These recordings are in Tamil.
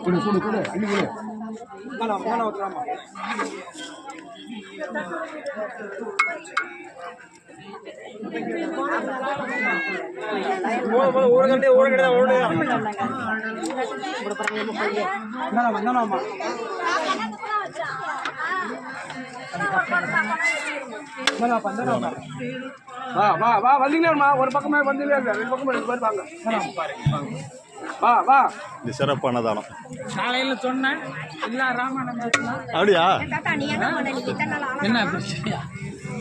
குடு குடு குடு அள்ளி குடு வந்தீங்களா ஒரு பக்கமே வந்தீங்களா ரெண்டு பக்கமே ரெண்டு பேர் வாங்க வா வா இது சிறப்பான தானம் காலையில் சொன்னேன் இல்லை ராமாயணம் அப்படியா என்ன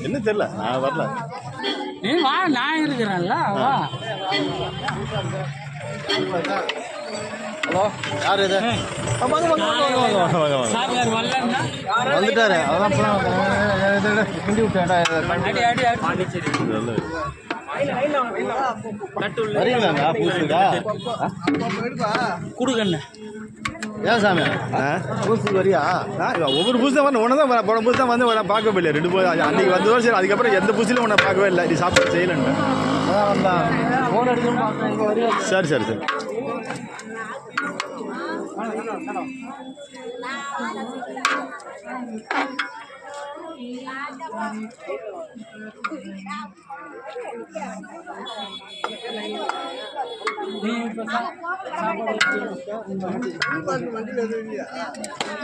என்ன தெரியல நான் வரல நீ வா நான் இருக்கிறேன்ல வா ஹலோ யார் இது சாமியார் வரலன்னா வந்துட்டாரு அதான் கிண்டி விட்டேன்டா வரீங்களா பூசுக்கா கொடுக்கண்ண ஏன் சாமி பூசுக்கு வரியா ஒவ்வொரு பூசு தான் ஒன்று தான் போன பூசு தான் வந்து உன்னை பார்க்கவே இல்லை ரெண்டு பூ அன்றைக்கி வந்து சரி அதுக்கப்புறம் எந்த பூசிலும் உன்னை பார்க்கவே இல்லை நீ சாப்பிட்டு செய்யலன்னு சரி சரி சரி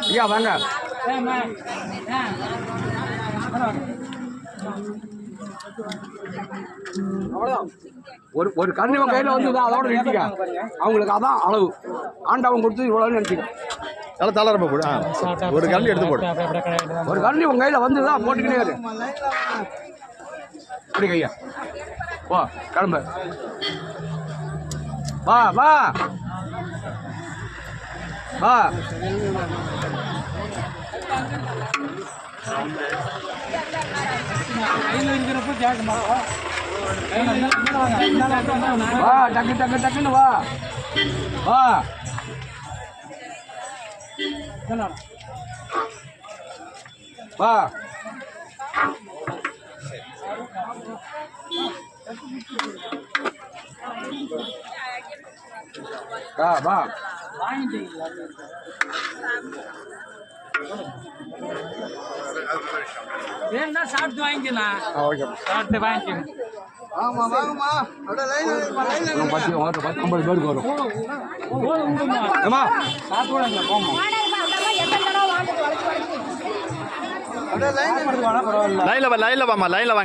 ஐயா வாங்க ஒரு கண்ணிவன் கையில் வந்து அதோட நிறுத்திக்க அவங்களுக்கு அதான் அளவு ஆண்டவன் கொடுத்து இவ்வளவு நினைச்சிக்க நல்லா தளரப்ப போடு ஒரு கரண்டி எடுத்து போடு ஒரு கரண்டி உங்க கையில் வந்து தான் போட்டுக்கிட்டே இரு அப்படி கையா வா கிளம்பு வா வா வா வா டக்கு டக்கு டக்குன்னு வா வா வா வா வா வேணா சாப்பிட்டு வாங்கிக்கலாம் சாப்பிட்டு வாங்கிக்கணும் ஆமா வாங்கம்மா அப்படியே லைன் 50 பேருக்கு வரும் ஏமா சாப்பிடுவாங்க போமா அப்படியே லைன்ல வாமா லைன்ல வாங்க